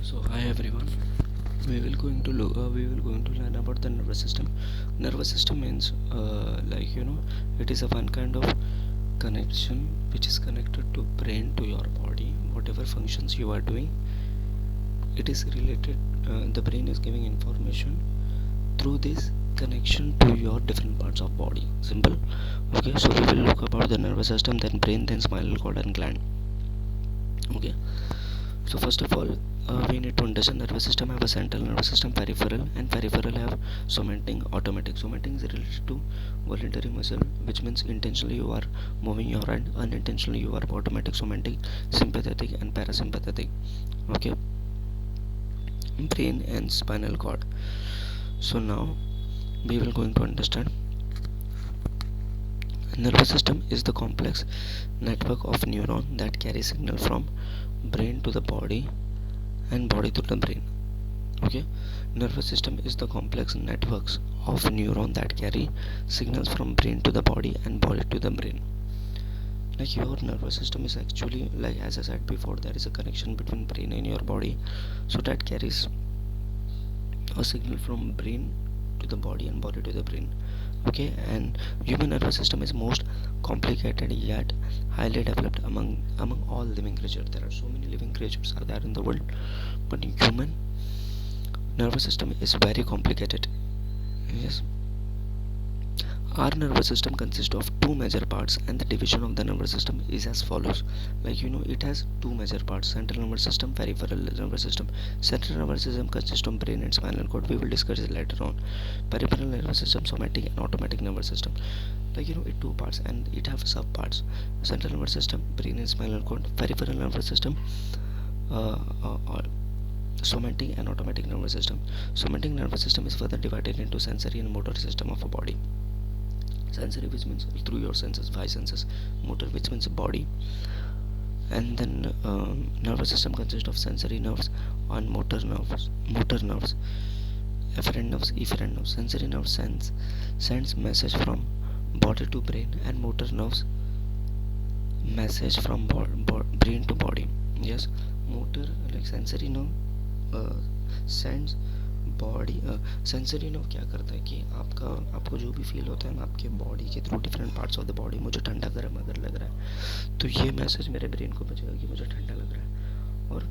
So hi everyone. We will going to learn about the nervous system. Nervous system means it is a one kind of connection which is connected to brain to your body. Whatever functions you are doing, it is related. The brain is giving information through this connection to your different parts of body. Simple. Okay. So we will look about the nervous system, then brain, then spinal cord and gland. Okay. So first of all, we need to understand nervous system have a central nervous system, peripheral, and peripheral have somatic, automatic. Somatic is related to voluntary muscle, which means intentionally you are moving your hand, unintentionally you are automatic, somatic, sympathetic, and parasympathetic. Okay, brain and spinal cord. So now we will going to understand. Nervous system is the complex network of neuron that carry signal from brain to the body and body to the brain. Okay, nervous system is the complex networks of neuron that carry signals from brain to the body and body to the brain. Like your nervous system is actually, like as I said before, there is a connection between brain and your body, so that carries a signal from brain to the body and body to the brain. Okay, and human nervous system is most complicated yet highly developed among all living creatures. There are so many living creatures are there in the world, but human nervous system is very complicated. Yes, our nervous system consists of two major parts, and the division of the nervous system is as follows. Like it has two major parts: central nervous system, peripheral nervous system. Central nervous system consists of brain and spinal cord. We will discuss it later on. Peripheral nervous system, somatic and automatic nervous system. Like it two parts and it have sub parts: central nervous system, brain and spinal cord. Peripheral nervous system, uh, uh, somatic and automatic nervous system. Somatic nervous system is further divided into sensory and motor system of a body. Sensory, which means through your senses, five senses. Motor, which means body. And then nervous system consists of sensory nerves and motor nerves, efferent nerves, efferent nerves. Sensory nerves sends message from body to brain, and motor nerves message from brain to body. Yes, motor, like sensory nerve sends body sensory nerve क्या करता है कि आपको जो भी feel होता है ना आपके बॉडी के through different parts of the body, मुझे ठंडा गर्म अगर लग रहा है तो ये मैसेज मेरे ब्रेन को भेजेगा कि मुझे ठंडा लग रहा है. और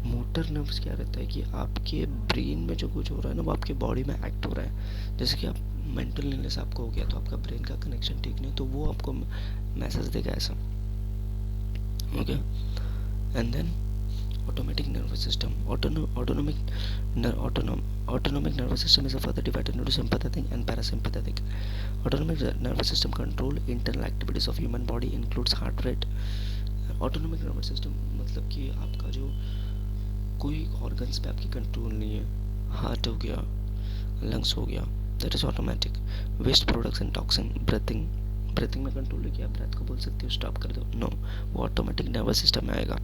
मोटर नर्व्स क्या रहता है कि आपके ब्रेन में जो कुछ हो रहा है ना वो आपके बॉडी में एक्ट हो रहा है. जैसे कि आप मेंटल इलनेस आपको हो गया तो आपका ब्रेन का कनेक्शन ठीक नहीं, तो वो आपको मैसेज देगा ऐसा. Okay, and then automatic nervous system. Autonomic nervous system is a further divided into sympathetic and parasympathetic. Autonomic nervous system control internal activities of human body, includes heart rate. Autonomic nervous system मतलब कि आपका जो कोई organs पे आपकी control नहीं है. Heart हो गया, लंग्स हो गया, that is automatic. Waste products and toxin, breathing में कंट्रोल है कि आप ब्रेथ को बोल सकते हो स्टॉप कर दो, नो, वो ऑटोमेटिक नर्वस सिस्टम में आएगा.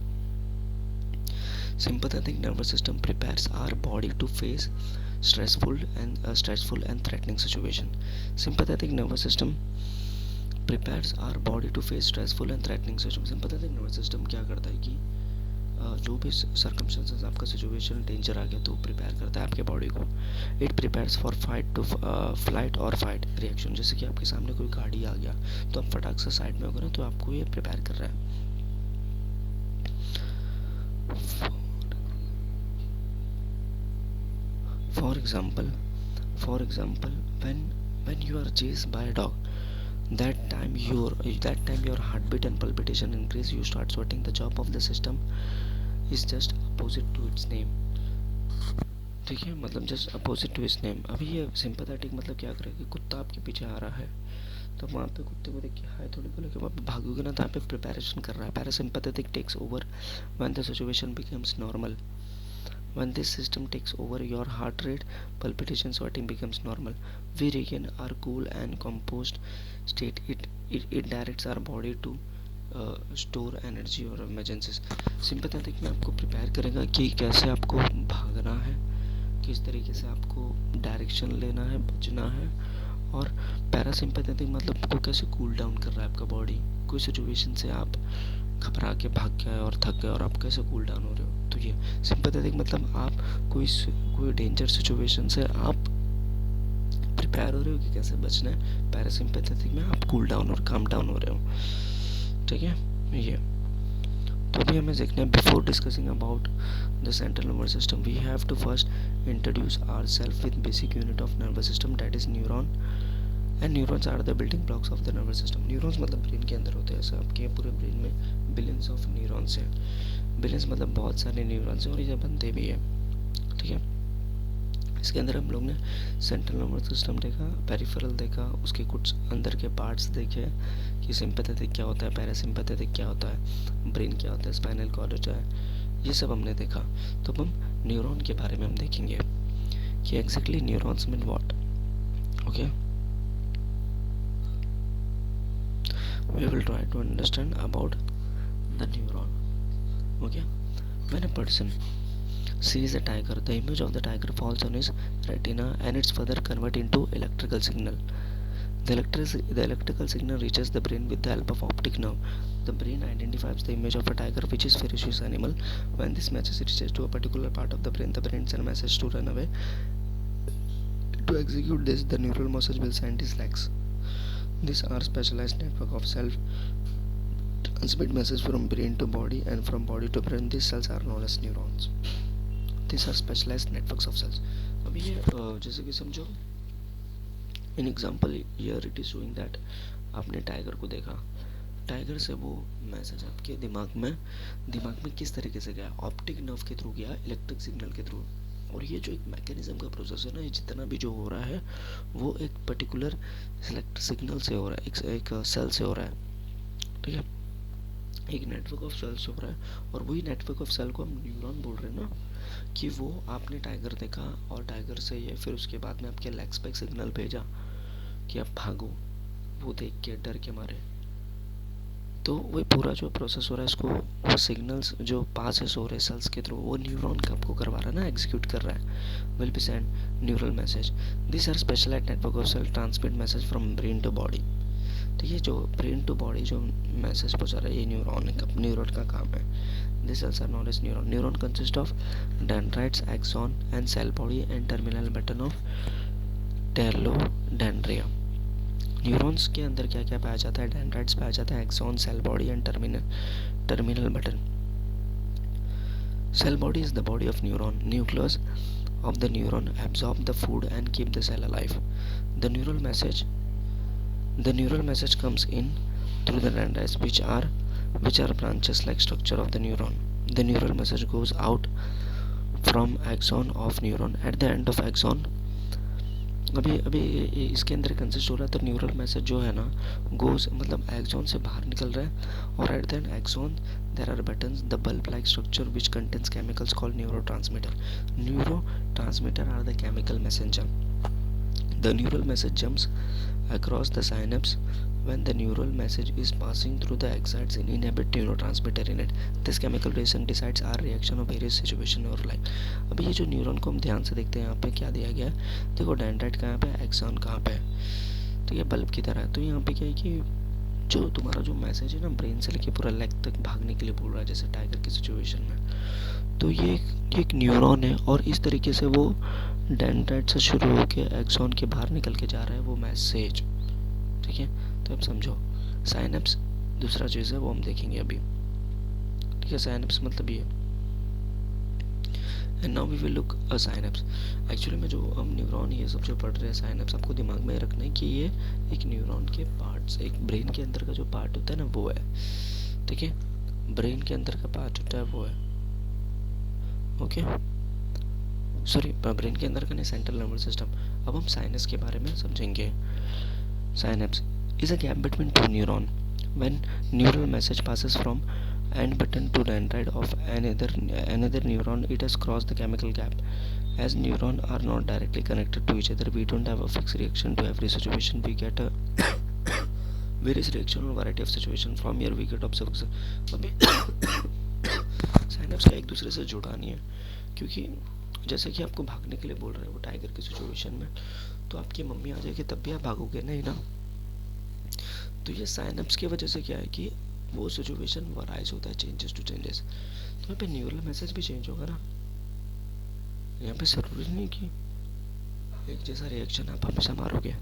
Sympathetic nervous system prepares our body to face stressful and threatening situation. Sympathetic nervous system prepares our body to face stressful and threatening situation. Sympathetic nervous system क्या करता है कि जो भी circumstances आपका situation danger आ गया तो प्रिपेयर करता है आपके बॉडी को. इट प्रिपेयर्स फॉर फ्लाइट और फाइट रिएक्शन. जैसे कि आपके सामने कोई गाड़ी आ गया तो आप फटाक से साइड में होगा ना, तो आपको ये प्रिपेयर कर रहा है. For example, when you are chased by a dog, that time your heartbeat and palpitation increase. You start sweating. The job of the system is just opposite to its name. ठीक है, मतलब just opposite to its name. अभी ये sympathetic मतलब क्या करेगा कि कुत्ता आपके पीछे आ रहा है तो वहाँ पे कुत्ते को देख के हाय थोड़ी बोले कि वहाँ पे भागोगे ना, तो यहाँ पे प्रिपरेशन कर रहा है. Parasympathetic takes over when the situation becomes normal. When this system takes over, your heart rate, palpitation, sweating becomes normal. We regain our cool and composed state. It directs our body to store energy or emergencies. Sympathetic में आपको prepare करेगा कि कैसे आपको भागना है, किस तरीके से आपको डायरेक्शन लेना है, बचना है. और पैरासिम्पैथेटिक मतलब को कैसे कूल डाउन कर रहा है आपका बॉडी. कोई सिचुएशन से आप घबरा के भाग गए और थक गए और आप कैसे कूल डाउन हो रहे हो, तो ये सिंपैथेटिक मतलब आप कोई डेंजर सिचुएशन से आप प्रिपेयर हो रहे हो कि कैसे बचना है। पैरासिम्पैथेटिक में आप कूल डाउन और काम डाउन हो रहे हो, ठीक है। ये तो अभी हमें देखना है, before discussing about the central nervous system we have to first introduce ourselves with basic unit of nervous system that is neuron, and neurons are the building blocks of the nervous system. Neurons मतलब brain के अंदर होते हैं, ऐसा आपके पूरे brain में billions of neurons हैं। बिलियंस मतलब बहुत सारे न्यूरॉन्स हैं और ये बनते भी हैं, ठीक है। इसके अंदर हम लोग ने सेंट्रल नर्वस सिस्टम देखा, पेरिफेरल देखा, उसके कुछ अंदर के पार्ट्स देखे कि सिंपैथेटिक क्या होता है, पैरासिम्पैथेटिक क्या होता है, ब्रेन क्या होता है, स्पाइनल कॉर्ड होता है, ये सब हमने देखा। तो अब हम न्यूरॉन के बारे में हम देखेंगे कि exactly neurons mean what. Okay, we will try to understand about the neuron. Okay, when a person sees a tiger, the image of the tiger falls on his retina and it's further converted into electrical signal. The electrical signal reaches the brain with the help of optic nerve. The brain identifies the image of a tiger, which is ferocious animal. When this message reaches to a particular part of the brain sends a message to run away. To execute this, the neural message will scientists lacks. These are specialized network of cells transmit message from brain to body and from body to brain. These cells are known as neurons. These are specialized networks of cells. अब ये जैसे कि समझो, in example here it is showing that आपने tiger को देखा, tiger से वो मैसेज आपके दिमाग में किस तरीके से गया, ऑप्टिक नर्व के थ्रू गया, इलेक्ट्रिक सिग्नल के थ्रू। और ये जो एक मैकेनिज्म का प्रोसेस है ना, ये जितना भी जो हो रहा है वो एक पर्टिकुलर इलेक्ट्रिक सिग्नल से हो रहा है, एक सेल से हो रहा है, ठीक है, एक नेटवर्क ऑफ सेल्स हो रहा है। और वही नेटवर्क ऑफ सेल को हम न्यूरॉन बोल रहे हैं ना, कि वो आपने टाइगर देखा और टाइगर से ये फिर उसके बाद में आपके लेग्स पे एक सिग्नल भेजा कि आप भागो, वो देख के डर के मारे। तो वही पूरा जो प्रोसेस हो रहा है इसको वो सिग्नल्स जो पासेस हो रहे हैं सेल्स के थ्रू, वो न्यूरॉन का आपको करवा रहा है ना, एग्जीक्यूट कर रहा है, will be send neural message. This are specialised network of cell transmit message from brain to body. तो ये जो ब्रेन टू बॉडी जो मैसेज पहुंचा रहा है, ये न्यूरॉन का काम है। This cells are known as neuron. Neuron consist of dendrites, axon and cell body and terminal button of telodendria. Neurons के अंदर क्या क्या पाया जाता है, डेंड्राइट्स पाया जाता है, axon, cell body and terminal button. Cell body is the body of neuron. Nucleus of the neuron absorb the food and keep the cell alive. The neural message comes in through the dendrites, which are branches like structure of the neuron. The neural message goes out from axon of neuron. At the end of axon, अभी इसके अंदर consist हो रहा है, तो neural message जो है ना गोज मतलब एक्सॉन से बाहर निकल रहा है, और at the end axon there are buttons, the bulb like structure which contains chemicals called neurotransmitter. Neurotransmitter are the chemical messenger. The neural message jumps across the synapse when the neural message is passing through the excites and inhibit neurotransmitter in it. This chemical reaction decides our reaction of various situation or life. अभी ये जो neuron को हम ध्यान से देखते हैं, यहाँ पे क्या दिया गया है, देखो डेंड्राइट कहाँ पे है, एक्सॉन कहाँ पे है, तो ये बल्ब की तरह है। तो यहाँ पे क्या है कि जो तुम्हारा जो मैसेज है ना ब्रेन से लेके पूरा लेग तक भागने के लिए बोल रहा है, जैसे टाइगर की सिचुएशन में, तो ये एक न्यूरॉन है और इस तरीके से वो डेंड्राइट से शुरू होकर एक्सॉन के बाहर निकल के जा रहा है वो मैसेज, ठीक है। तो अब समझो साइनेप्स दूसरा चीज़ है, वो हम देखेंगे अभी, ठीक है। साइनेप्स मतलब ये, and now we will look a synapse. Actually में जो हम न्यूरॉन ये सब जो पढ़ रहे हैं साइनेप्स, आपको दिमाग में रखना है कि ये एक न्यूरॉन के पार्ट्स, एक ब्रेन के अंदर का जो पार्ट होता है ना वो है, ठीक है, ब्रेन के अंदर का पार्ट होता है वो है, ओके, सॉरी ब्रेन के अंदर का नहीं, सेंट्रल नर्वस सिस्टम। अब हम साइनस के बारे में समझेंगे। Synapse is a gap between two neurons. When neural message passes from end button to dendrite of another neuron, it has crossed the chemical gap. As neurons are not directly connected to each other, we don't have a fixed reaction to every situation. We get a various reaction or variety of situation. From here we get observation. अभी synapse का एक दूसरे से जुड़ा नहीं है, क्योंकि जैसे कि आपको भागने के लिए बोल रहे हैं वो टाइगर की सिचुएशन में, तो आपकी मम्मी आ जाएगी तब भी आप भागोगे नहीं ना। तो ये साइनेप्स की वजह से क्या है कि वो सिचुएशन वराइज होता है, चेंजेस टू चेंजेस। तो यहाँ पे न्यूरल मैसेज भी चेंज होगा ना। यहाँ पे जरूरी नहीं कि एक जैसा रिएक्शन आप हमेशा मारोगे।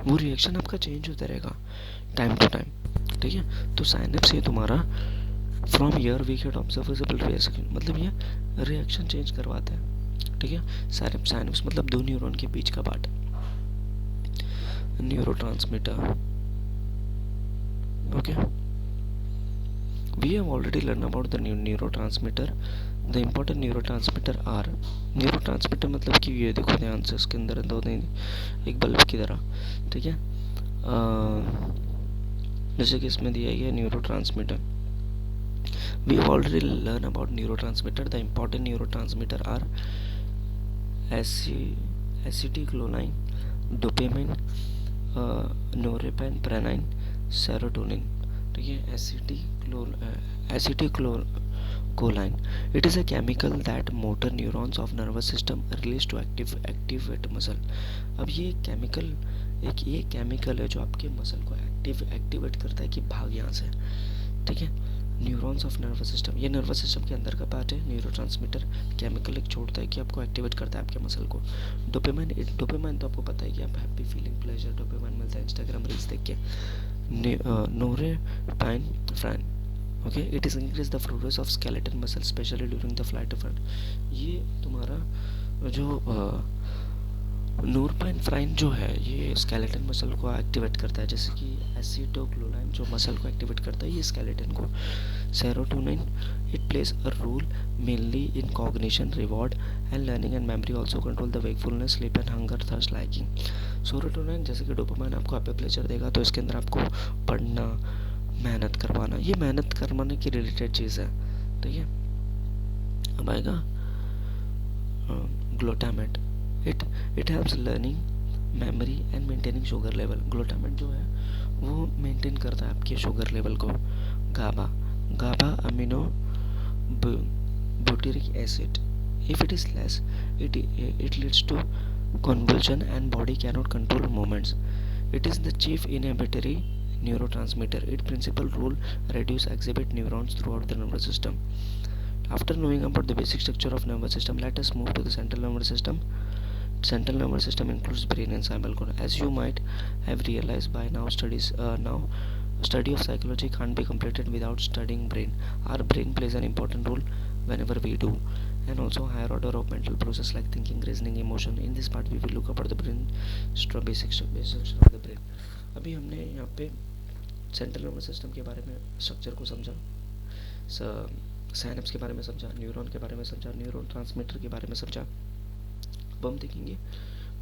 वो रिएक्शन आपका चेंज होता रहेगा टाइम टू टाइम, ठीक है। तो साइनेप्स ये तुम्हारा from here we get observable reaction, मतलब ये रिएक्शन चेंज करवाता है, ठीक है। साइनेप्स मतलब दो न्यूरॉन के बीच का part, neurotransmitter. Okay, we have already learned about the neurotransmitter. The important neurotransmitter are, neurotransmitter मतलब कि ये देखो ध्यान से, इसके अंदर दो एक बल्ब की तरह, ठीक है। जैसे कि इसमें दिया गया neurotransmitter, we have already learned about neurotransmitter. The important neurotransmitter are acetylcholine, dopamine, norepinephrine, serotonin, ठीक है। acetylcholine, it is a chemical that motor neurons of nervous system release to activate muscle। अब ये केमिकल है जो आपके muscle को activate करता है कि भाग यहाँ से, ठीक है। न्यूरॉन्स ऑफ नर्वस सिस्टम, ये नर्वस सिस्टम के अंदर का पार्ट है। न्यूरोट्रांसमीटर केमिकल एक छोड़ता है कि आपको एक्टिवेट करता है आपके मसल को। डोपामाइन तो आपको पता है कि आप हैप्पी फीलिंग प्लेजर डोपामाइन मिलता है इंस्टाग्राम रील्स देख के। Norepinephrine, okay, it is increase the force of skeleton muscle specially during the flight of front. ये तुम्हारा जो नोरेपिनेफ्राइन जो है ये स्केलेटन मसल को एक्टिवेट करता है, जैसे कि एसिटोक्लोलाइन जो मसल को एक्टिवेट करता है ये स्केलेटन को। Serotonin, it plays a role mainly in cognition, reward and learning and memory, also control the wakefulness, sleep and hunger, thirst, liking. Serotonin जैसे कि डोपामाइन आपको हैप्पी प्लेजर देगा, तो इसके अंदर आपको पढ़ना, मेहनत करवाना, ये मेहनत करवाने की रिलेटेड चीज़ है, ठीक है। अब आएगा glutamate, it helps learning, memory and maintaining sugar level. Glutamate जो है वो मेंटेन करता है आपके शुगर लेवल को। गाबा amino butyric acid, if it is less, it leads to convulsion and body cannot control movements. It is the chief inhibitory neurotransmitter. Its principal role reduce exhibit neurons throughout the nervous system. After knowing about the basic structure of nervous system, let us move to the central nervous system. Central nervous system includes brain and spinal cord. As you might have realized by now, study of psychology can't be completed without studying brain. Our brain plays an important role whenever we do, and also higher order of mental process like thinking, reasoning, emotion. In this part we will look about the brain, basic structure of the brain. अभी हमने यहाँ पे central nervous system के बारे में structure को समझा, synapse के बारे में समझा, न्यूरॉन के बारे में समझा, न्यूरॉन ट्रांसमीटर के बारे में समझा। अब हम देखेंगे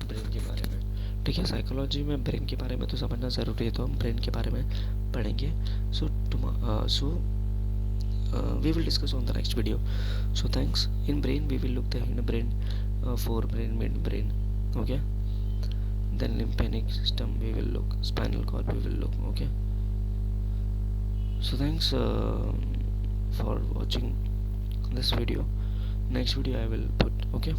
ब्रेन के बारे में, ठीक है। साइकोलॉजी में ब्रेन के बारे में तो समझना ज़रूरी है, तो हम ब्रेन के बारे में पढ़ेंगे। सो we will discuss on the next video. So thanks. In brain we will look the hindbrain, forebrain, midbrain, okay. Then lymphatic system we will look, spinal cord we will look, okay. So thanks for watching this video. Next video I will put, okay.